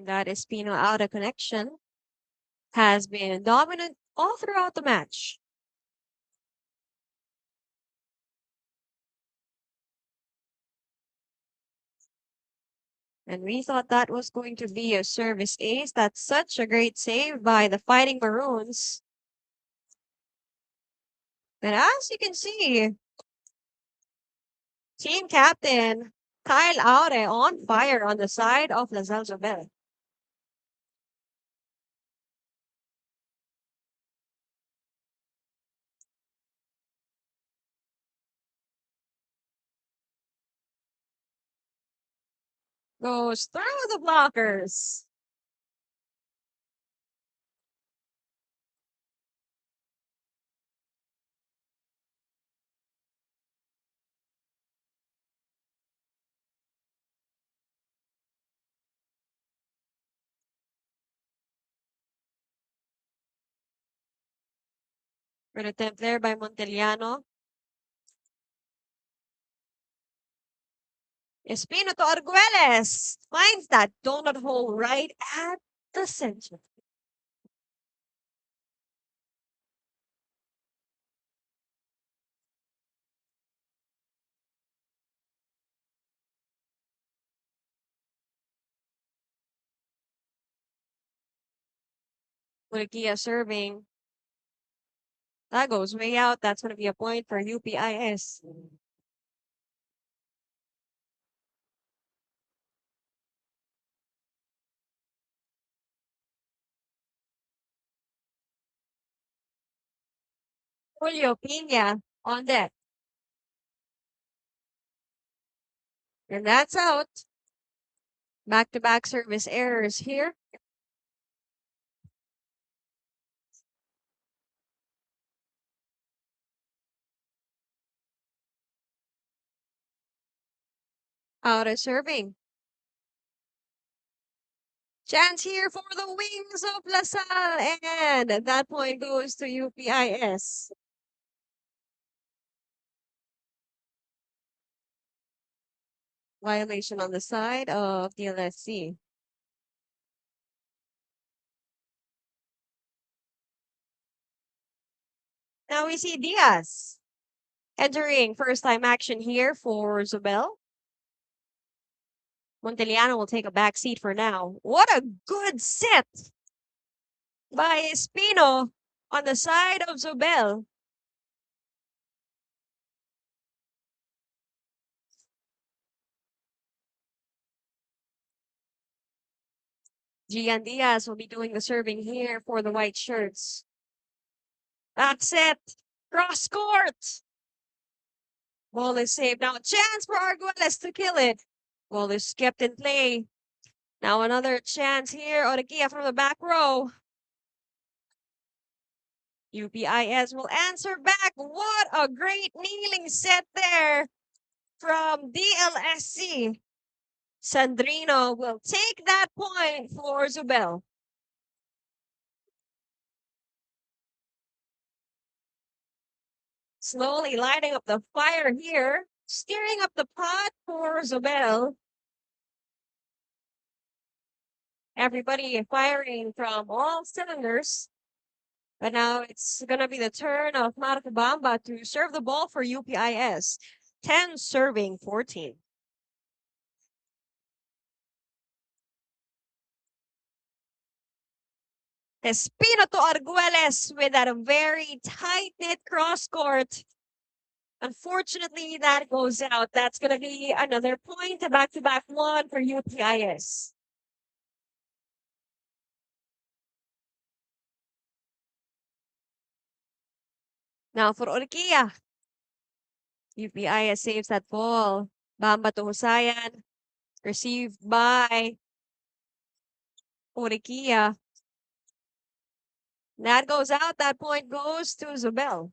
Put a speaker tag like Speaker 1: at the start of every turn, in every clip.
Speaker 1: That Espino out of connection has been dominant all throughout the match. And we thought that was going to be a service ace. That's such a great save by the Fighting Maroons. And as you can see, team captain Kyle Aure on fire on the side of Lazal Jabel. Goes through the blockers. Good attempt there by Monteliano. Espino to Arguelles. Finds that donut hole right at the center. Murguia serving. That goes way out. That's going to be a point for UPIS. Julio Pina on deck. And that's out. Back-to-back service errors here. Out of serving. Chance here for the wings of LaSalle. And that point goes to UPIS. Violation on the side of DLSZ. Now we see Diaz entering first time action here for Zobel. Monteliano will take a back seat for now. What a good set by Espino on the side of Zobel. Gian Diaz will be doing the serving here for the white shirts. Back set. Cross court. Ball is saved. Now a chance for Arguelles to kill it. Ball is kept in play. Now another chance here. Oregia from the back row. UPIS will answer back. What a great kneeling set there from DLSZ. Sandrino will take that point for Zubel. Slowly lighting up the fire here. Steering up the pot for Zubel. Everybody firing from all cylinders. But now it's going to be the turn of Marco Bamba to serve the ball for UPIS. 10 serving 14. Espino to Arguelles with that very tight-knit cross-court. Unfortunately, that goes out. That's going to be another point, a back-to-back one for UPIS. Now for Orquia. UPIS saves that ball. Bamba to Husayan. Received by Orquia. That goes out. That point goes to Zubel.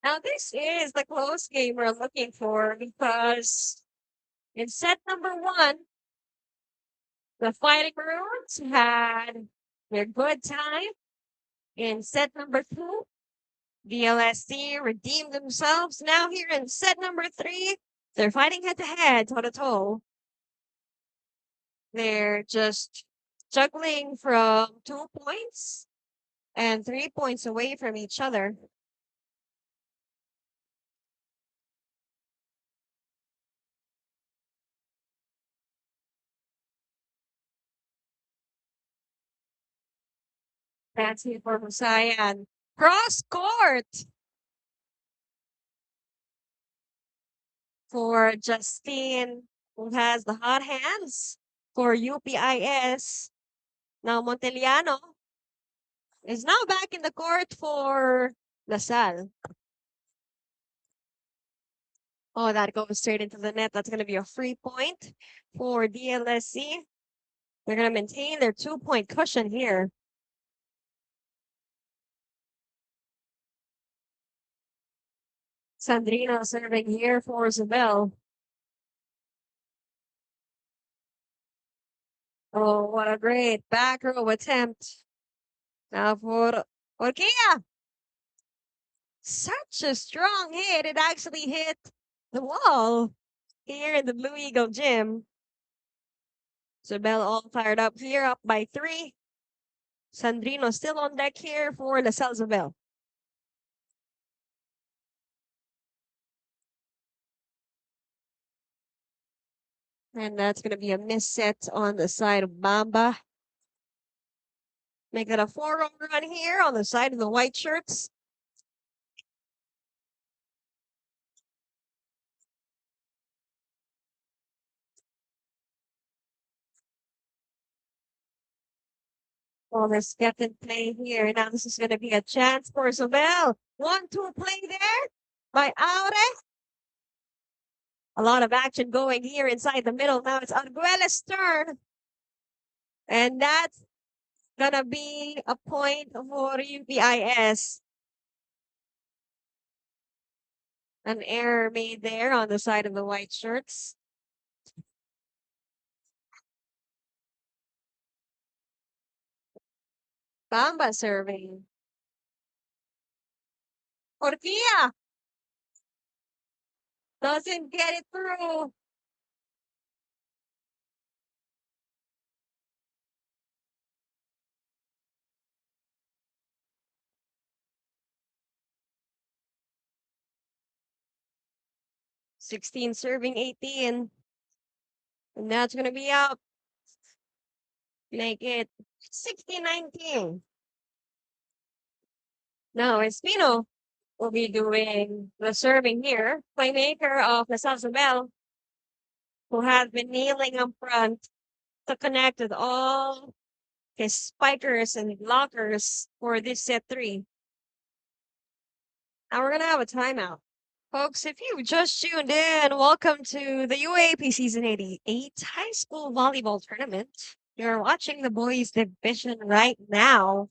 Speaker 1: Now, this is the close game we're looking for because in set number one, the Fighting Maroons had their good time. In set number two, DLSZ redeemed themselves now here in set number 3. They're fighting head-to-head, toe-to-toe. They're just juggling from 2 points and 3 points away from each other. That's it for Husayan. Cross court for Justine, who has the hot hands for UPIS. Now Monteliano is now back in the court for LaSalle. Oh, that goes straight into the net. That's going to be a free point for DLSZ. They're going to maintain their 2-point cushion here. Sandrino serving here for Isabel. Oh, what a great back row attempt. Now for Orquilla. Such a strong hit. It actually hit the wall here in the Blue Eagle gym. Isabel all fired up here, up by 3. Sandrino still on deck here for LaSalle Isabel. And that's going to be a miss set on the side of Bamba. Make it a 4-run run here on the side of the white shirts. Well, there's captain play here. Now this is going to be a chance for Isabel. 1-2 play there by Aure. A lot of action going here inside the middle. Now it's Arguelles' turn. And that's going to be a point for UPIS. An error made there on the side of the white shirts. Bamba serving. Orquilla doesn't get it through. '16 serving 18. And that's going to be out. Make it 16-19. Now Espino will be doing the serving here. Playmaker of LaSalle Isabel, who has been kneeling up front to connect with all his spikers and blockers for this set 3. Now we're going to have a timeout. Folks, if you just tuned in, welcome to the UAP Season 88 High School Volleyball Tournament. You're watching the boys division right now.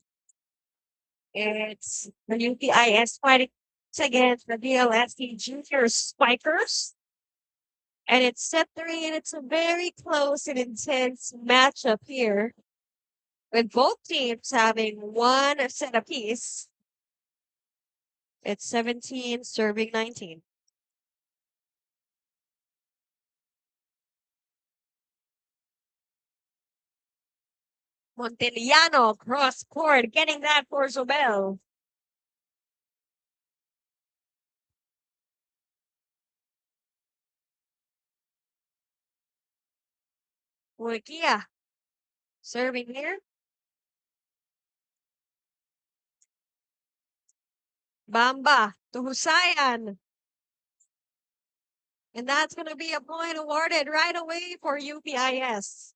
Speaker 1: It's the UPIS fighting against the DLSZ Junior Spikers. And it's set 3, and it's a very close and intense matchup here, with both teams having 1 set apiece. It's 17 serving 19. Monteliano cross court, getting that for Zobel. Urquilla serving here. Bamba to Husayan. And that's going to be a point awarded right away for UPIS.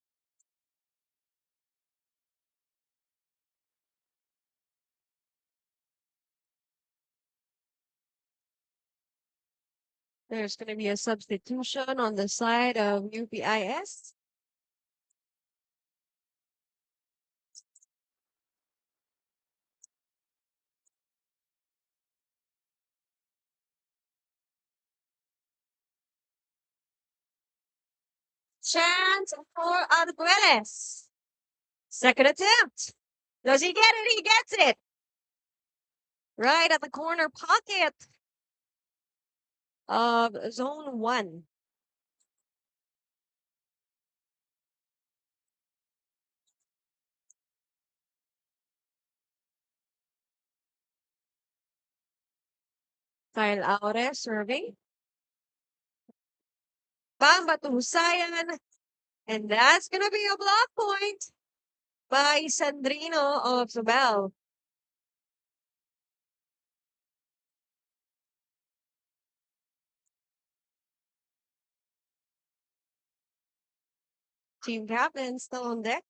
Speaker 1: There's going to be a substitution on the side of UPIS. Chance for Arguelles. Second attempt. Does he get it? He gets it. right at the corner pocket of zone 1. Kyle Aure serving. Bamba to Husayan. And that's going to be a block point by Sandrino of Zubel. Team captain still on deck.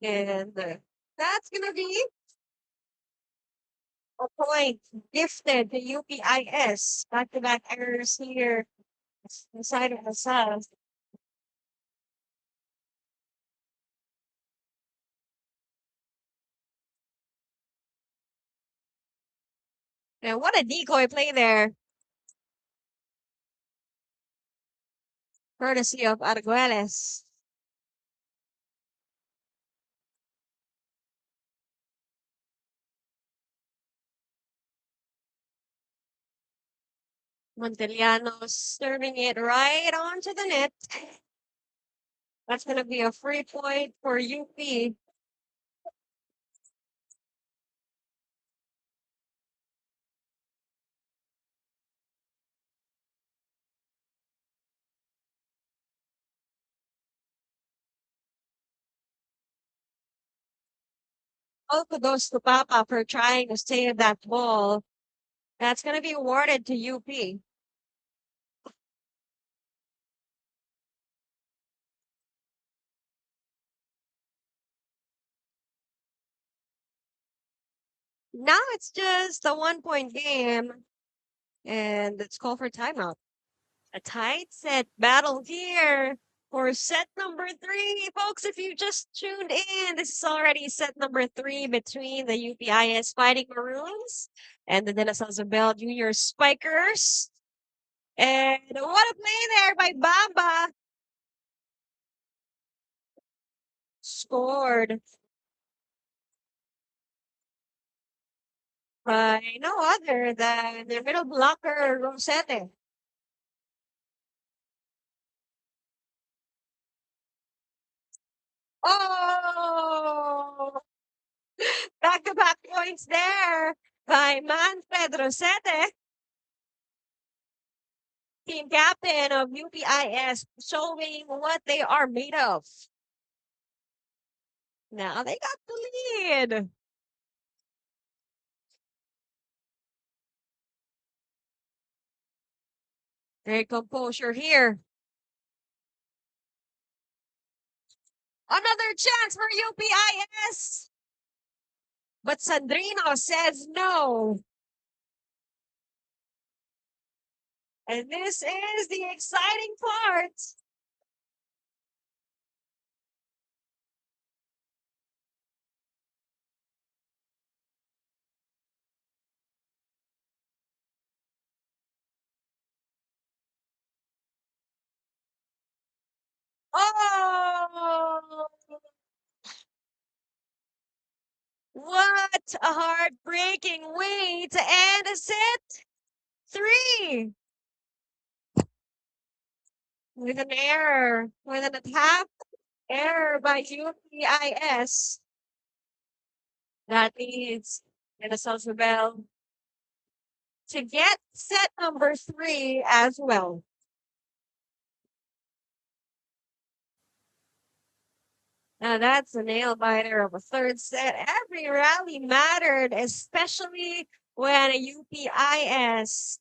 Speaker 1: And that's going to be a point gifted to UPIS. Back-to-back errors here inside of the south. Now, what a decoy play there. Courtesy of Arguelles. Monteliano serving it right onto the net. That's going to be a free point for UP. All kudos to Papa for trying to save that ball. That's going to be awarded to UP. Now it's just a 1-point game, and it's called for timeout. A tight set battle here for set number 3. Folks, if you just tuned in, this is already set number 3 between the UPIS Fighting Maroons and the De La Salle Isabel Junior Spikers. And what a play there by Bamba. Scored by no other than their middle blocker, Rosete. Oh! Back-to-back points there by Manfred Rosete, team captain of UPIS, showing what they are made of. Now they got the lead. Great composure here. Another chance for UPIS. But Sandrino says no. And this is the exciting part. Oh! What a heartbreaking way to end a set 3. With an error, with an attack error by UPIS. That leads Minnesota Bell to get set number 3 as well. Now that's a nail biter of a third set. Every rally mattered, especially when UPIS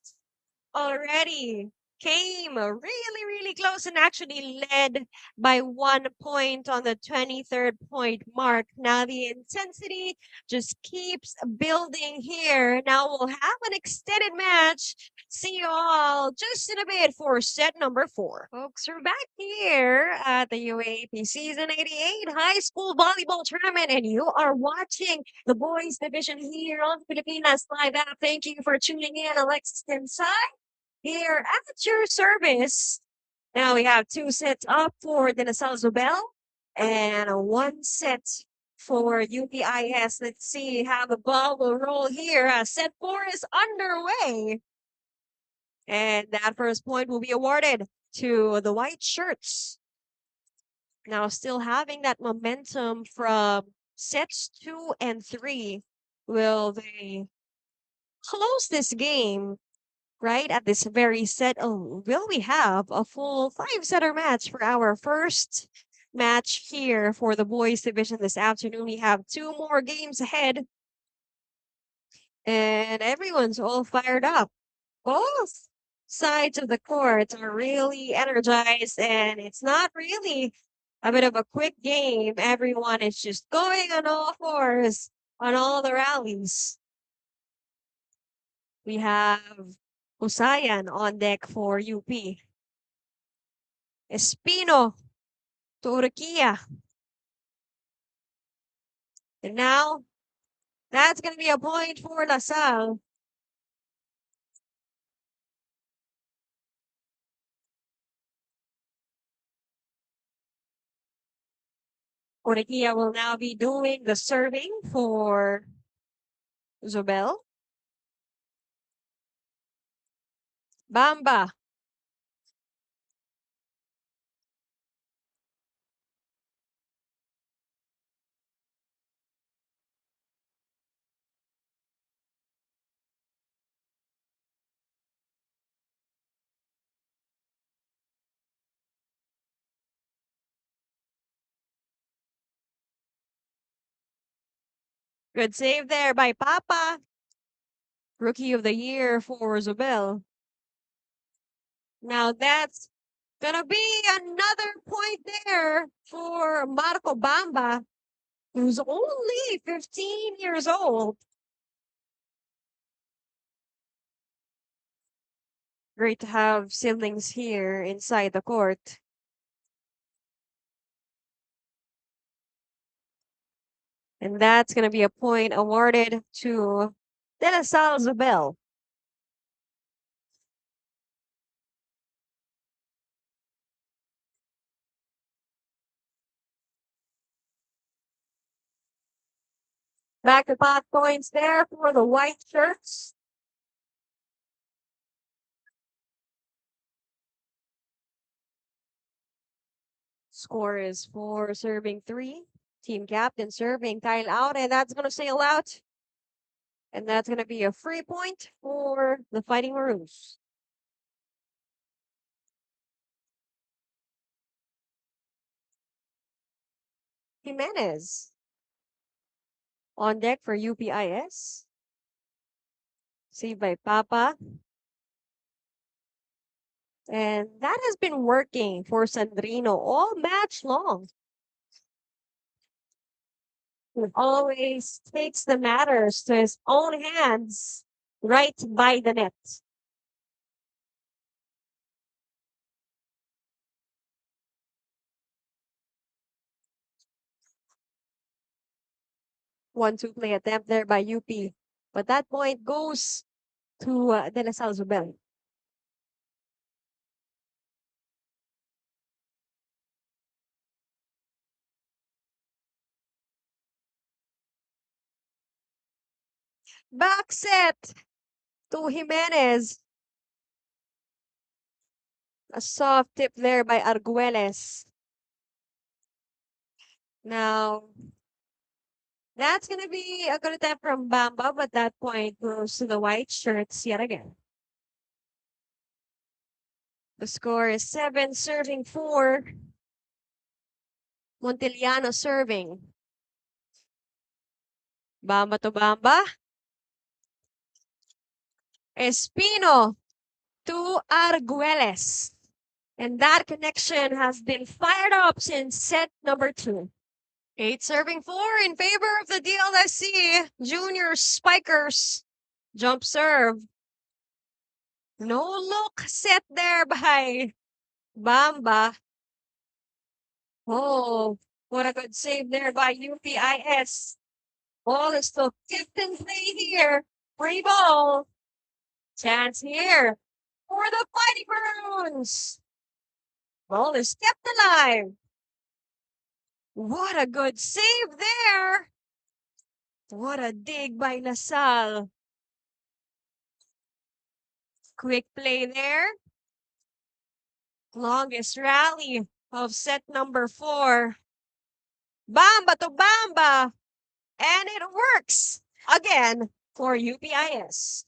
Speaker 1: already came really close and actually led by 1 point on the 23rd point mark. Now the intensity just keeps building here. Now we'll have an extended match. See you all just in a bit for set number 4. Folks, we're back here at the UAP Season 88 High School Volleyball Tournament, and you are watching the boys division here on Filipinas Live app. Thank you for tuning in, Alexis Tensai. Here at your service. Now we have 2 sets up for De La Salle Zobel And a one set for UPIS. Let's see how the ball will roll here. Set 4 is underway. And that first point will be awarded to the white shirts. Now, still having that momentum from sets 2 and 3. Will they close this game right at this very set? Oh, will we have a full 5-setter match for our first match here for the boys division this afternoon? We have 2 more games ahead. And everyone's all fired up. Both sides of the court are really energized, and it's not really a bit of a quick game. Everyone is just going on all fours on all the rallies. We have Husayan on deck for UP. Espino, Turquía. And now, that's going to be a point for LaSalle. Turquía will now be doing the serving for Zobel. Bamba. Good save there by Papa. Rookie of the year for Zobel. Now that's gonna be another point there for Marco Bamba, who's only 15 years old. Great to have siblings here inside the court. And that's gonna be a point awarded to De La Salle Zobel. Back-to-back points there for the white shirts. Score is 4 serving 3. Team captain serving Kyle out, and that's going to sail out. And that's going to be a free point for the Fighting Maroons. Jimenez on deck for UPIS. Saved by Papa. And that has been working for Sandrino all match long. He always takes the matters to his own hands right by the net. One-two play attempt there by UP. But that point goes to De La Salle Zobel. Back set to Jimenez. A soft tip there by Arguelles. Now, that's going to be a good attempt from Bamba, but that point goes to the white shirts yet again. The score is 7 serving 4. Montiliano serving. Bamba to Bamba. Espino to Arguelles. And that connection has been fired up since set number 2. 8 serving 4 in favor of the DLSZ Junior Spikers. Jump serve. No look set there by Bamba. Oh, what a good save there by UPIS. Ball is still kept in play here. Free ball. Chance here for the Fighting Maroons. Ball is kept alive. What a good save there. What a dig by LaSalle. Quick play there. Longest rally of set number 4. Bamba to Bamba. And it works again for UPIS.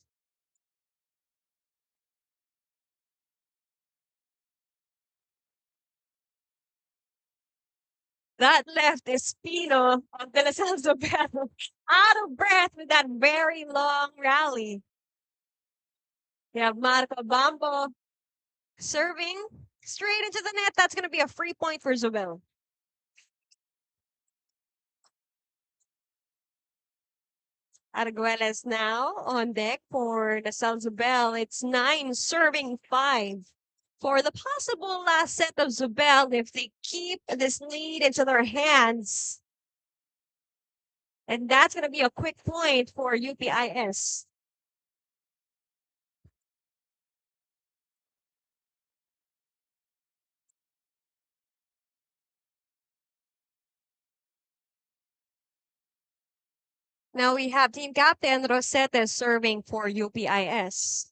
Speaker 1: That left Espino of De La Salle Zobel out of breath with that very long rally. We have Marco Bambo serving straight into the net. That's going to be a free point for Zobel. Arguelles now on deck for the Zobel. It's 9 serving 5. For the possible last set of Zobel, if they keep this lead into their hands, and that's going to be a quick point for UPIS. Now we have team captain Rosete serving for UPIS.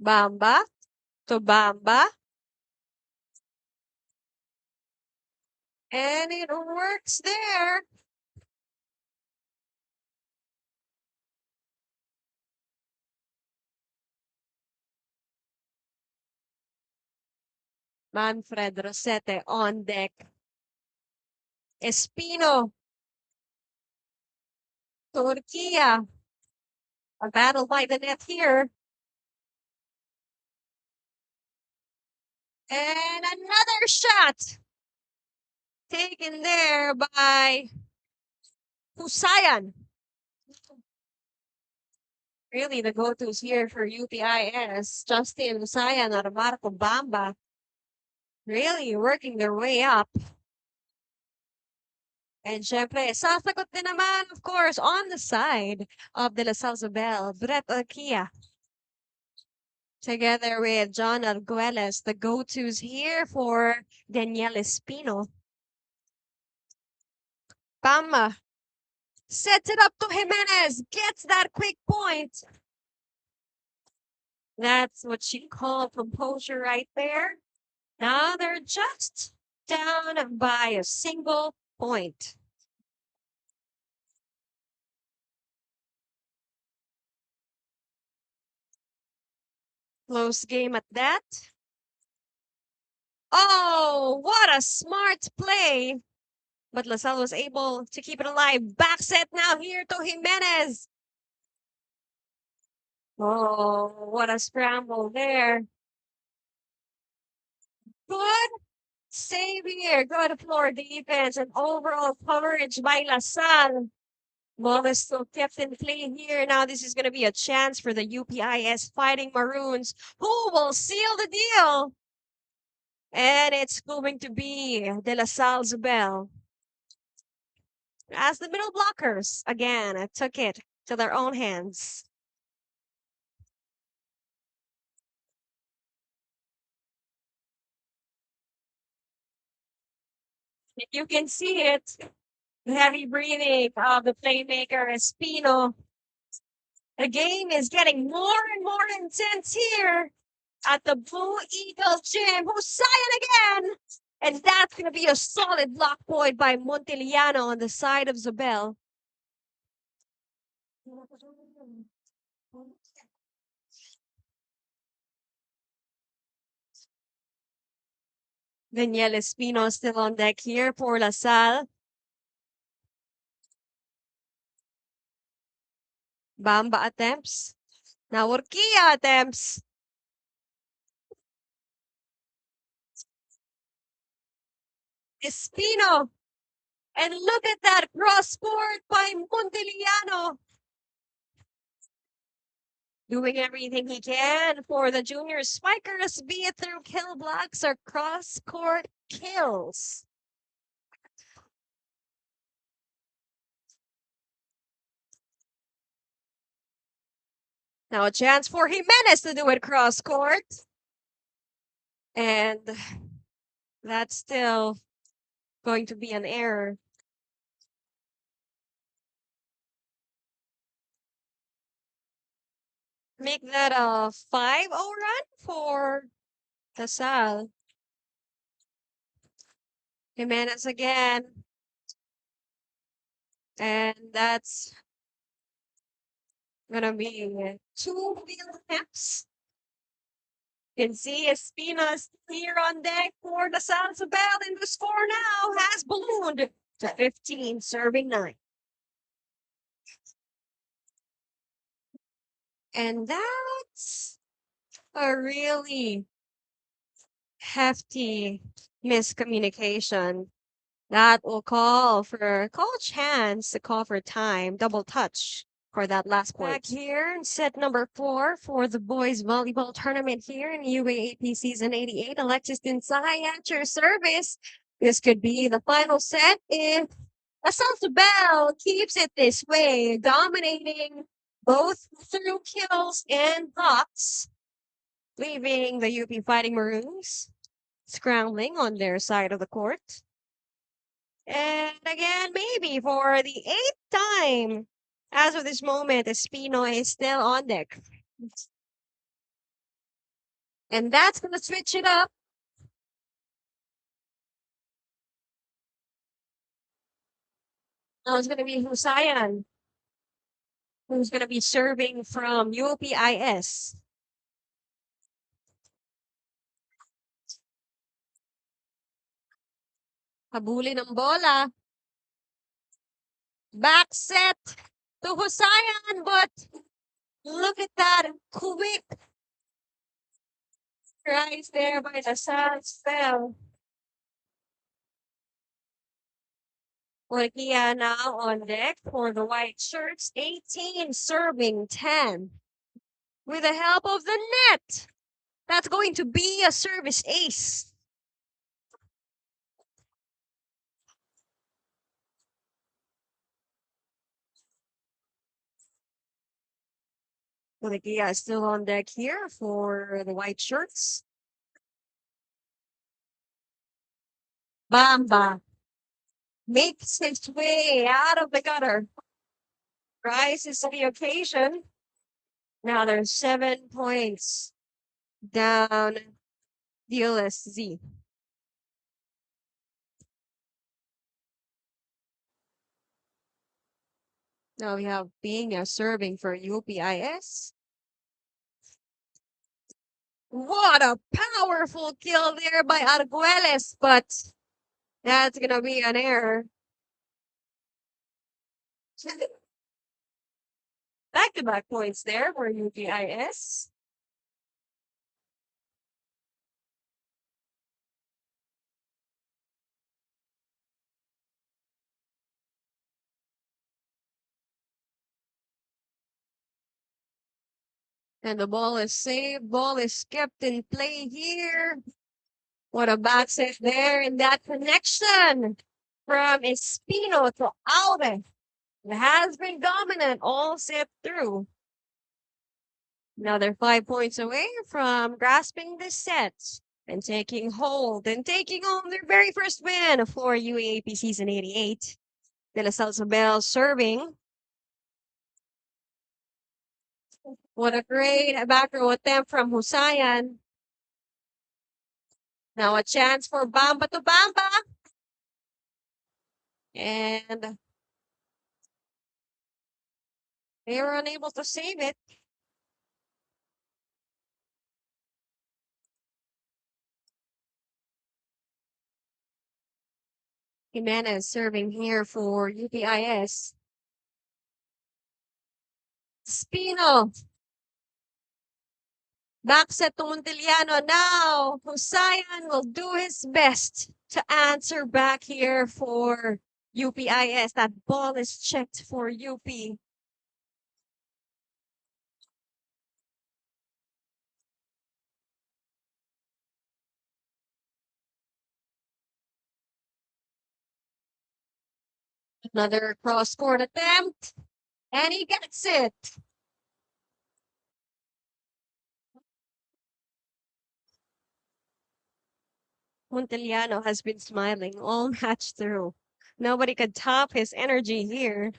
Speaker 1: Bamba to Bamba. And it works there. Manfred Rosete on deck. Espino. Turquia. A battle by the net here. And another shot taken there by Husayan. Really, the go-tos here for UPIS. Justin Husayan or Marco Bamba. Really working their way up. And syempre, sasagot din naman, of course, on the side of De La Salle Zobel, Brett Arquia. Together with John Arguelles, the go-tos here for Daniel Espino. Bamba sets it up to Jimenez, gets that quick point. That's what she called composure right there. Now they're just down by a single point. Close game at that. Oh, what a smart play. But LaSalle was able to keep it alive. Back set now here to Jimenez. Oh, what a scramble there. Good save here. Good floor defense and overall coverage by LaSalle. Ball is still kept in play here. Now this is going to be a chance for the UPIS Fighting Maroons, who will seal the deal. And it's going to be De La Salle Zobel. As the middle blockers, again, took it to their own hands. You can see it. The heavy breathing of the playmaker Espino. The game is getting more and more intense here at the Blue Eagle Gym. Husayan again! And that's going to be a solid block point by Montiliano on the side of Zobel. Daniel Espino still on deck here for LaSalle. Bamba attempts. Now Urquia attempts. Espino. And look at that cross court by Montiliano. Doing everything he can for the junior spikers, be it through kill blocks or cross court kills. Now a chance for Jimenez to do it cross court. And that's still going to be an error. Make that a 5-0 run for Casal. Jimenez again. And that's gonna be 2 field attempts. You can see Espina's here on deck for the Salsabel, and the score now has ballooned to 15, serving 9. And that's a really hefty miscommunication. That will call chance to call for time, double touch for that last point. Back here in set number 4 for the boys volleyball tournament here in UAAP season 88. Alexis Dinsay at your service. This could be the final set if Assalto Bell keeps it this way, dominating both through kills and blocks, leaving the UP Fighting Maroons scrambling on their side of the court. And again, maybe for the 8th time, as of this moment, Espino is still on deck. And that's going to switch it up. Now it's going to be Husayan, who's going to be serving from UPIS. Habulin ng bola. Back set to Husayan, but look at that quick rise there by the Salsabel. Orgia now on deck for the white shirts. 18 serving 10. With the help of the net. That's going to be a service ace. Orgia is still on deck here for the white shirts. Bamba makes his way out of the gutter. Rises to the occasion. Now there's 7 points down DLSZ. Now we have Pina serving for UPIS. What a powerful kill there by Arguelles, but that's going to be an error. Back-to-back points there for UPIS. And the ball is saved. Ball is kept in play here. What a back set there. And that connection from Espino to Alve has been dominant all set through. Now they're 5 points away from grasping this set and taking hold and taking home their very first win for UAAP season 88. De La Salsabel serving. What a great back row attempt from Husayan. Now a chance for Bamba to Bamba. And they were unable to save it. Jimenez serving here for UPIS. Spino. Back set to Montiliano. Now, Husayan will do his best to answer back here for UPIS. That ball is checked for UP. Another cross-court attempt. And he gets it. Monteliano has been smiling all match through. Nobody could top his energy here.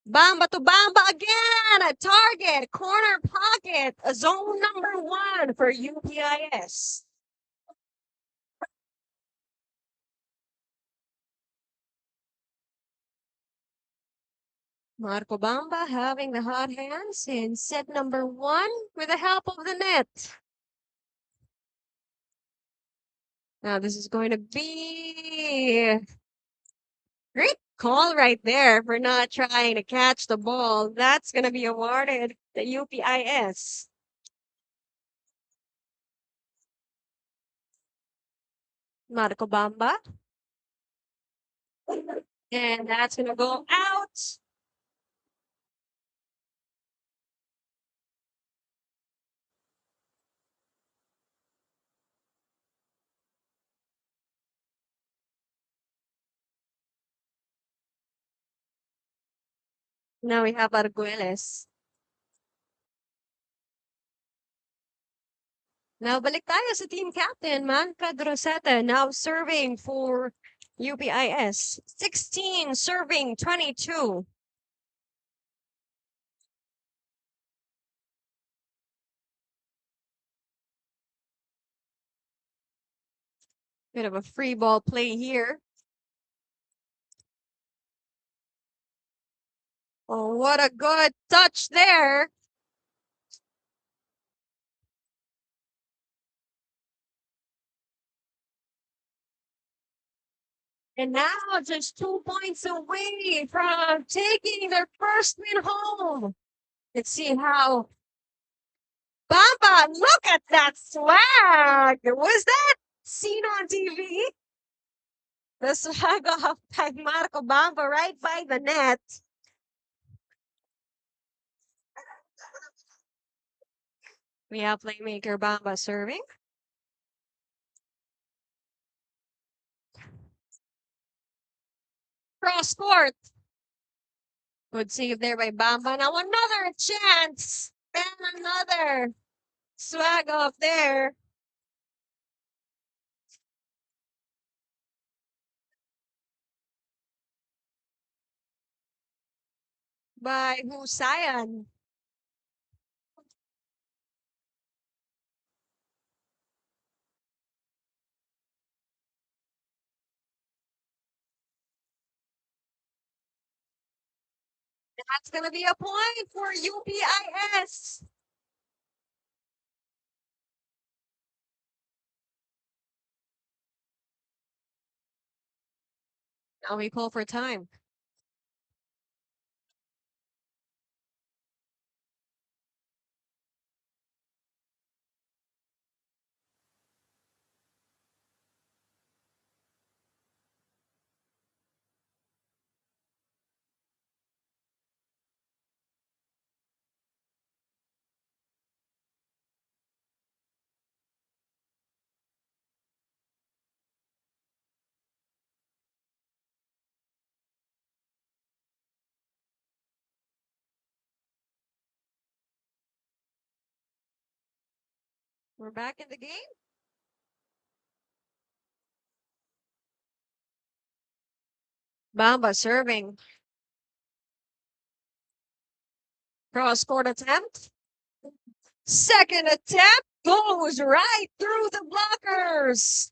Speaker 1: Bamba to Bamba again! A target, corner pocket, a zone number 1 for UPIS. Marco Bamba having the hot hands in set number 1 with the help of the net. Now this is going to be great call right there for not trying to catch the ball. That's going to be awarded the UPIS. Marco Bamba. And that's going to go out. Now we have Arguelles. Now balik tayo sa team captain, Manfred Rosetta, now serving for UPIS. 16 serving 22. Bit of a free ball play here. Oh, what a good touch there. And now just 2 points away from taking their first win home. Let's see how Bamba, look at that swag. Was that seen on TV? The swag of Marco Bamba right by the net. We have playmaker Bamba serving. Cross court. Good save there by Bamba. Now another chance. And another swag off there. By Husayan. That's going to be a point for UPIS. Now we call for time. We're back in the game. Bamba serving. Cross court attempt. Second attempt goes right through the blockers.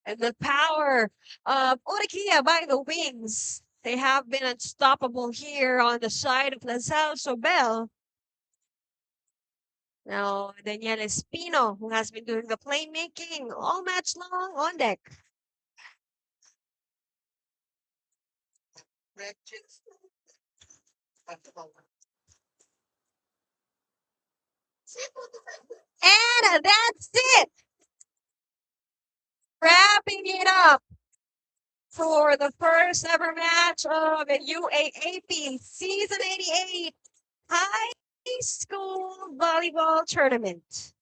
Speaker 1: And the power of Uriquia by the wings. They have been unstoppable here on the side of Lazal Sobel. Now, Daniel Espino, who has been doing the playmaking all match long on deck. And that's it. Wrapping it up for the first ever match of the UAAP Season 88 High School Volleyball Tournament.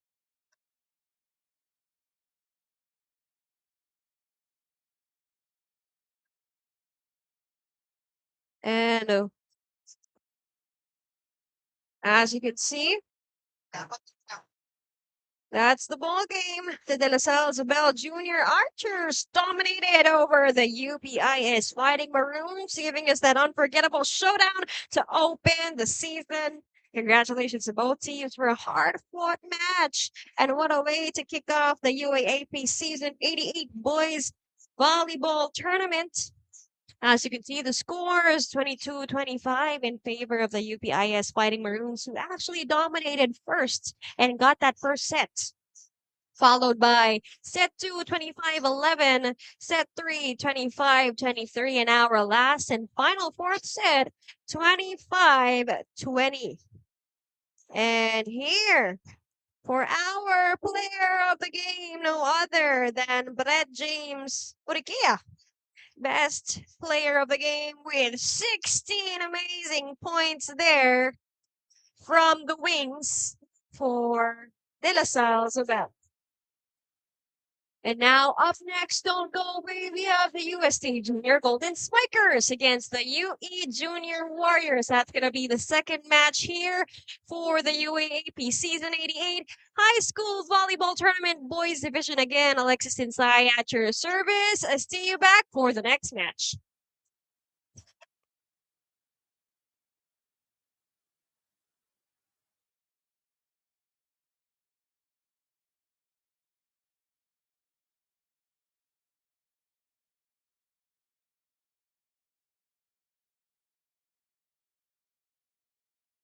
Speaker 1: And As you can see, that's the ball game. The DLSZ Junior Archers dominated over the UPIS Fighting Maroons, giving us that unforgettable showdown to open the season. Congratulations to both teams for a hard-fought match. And what a way to kick off the UAAP Season 88 Boys Volleyball Tournament. As you can see, the score is 22-25 in favor of the UPIS Fighting Maroons, who actually dominated first and got that first set. Followed by set 2, 25-11, set 3, 25-23, and our last and final fourth set, 25-20. And here, for our player of the game, no other than Brett James Uriquia. Best player of the game with 16 amazing points there from the wings for De La Salle Isabel. And now up next, don't go away, we have the UST Junior Golden Spikers against the UE Junior Warriors. That's going to be the second match here for the UAAP Season 88 High School Volleyball Tournament Boys Division. Again, Alexis Insai at your service. See you back for the next match.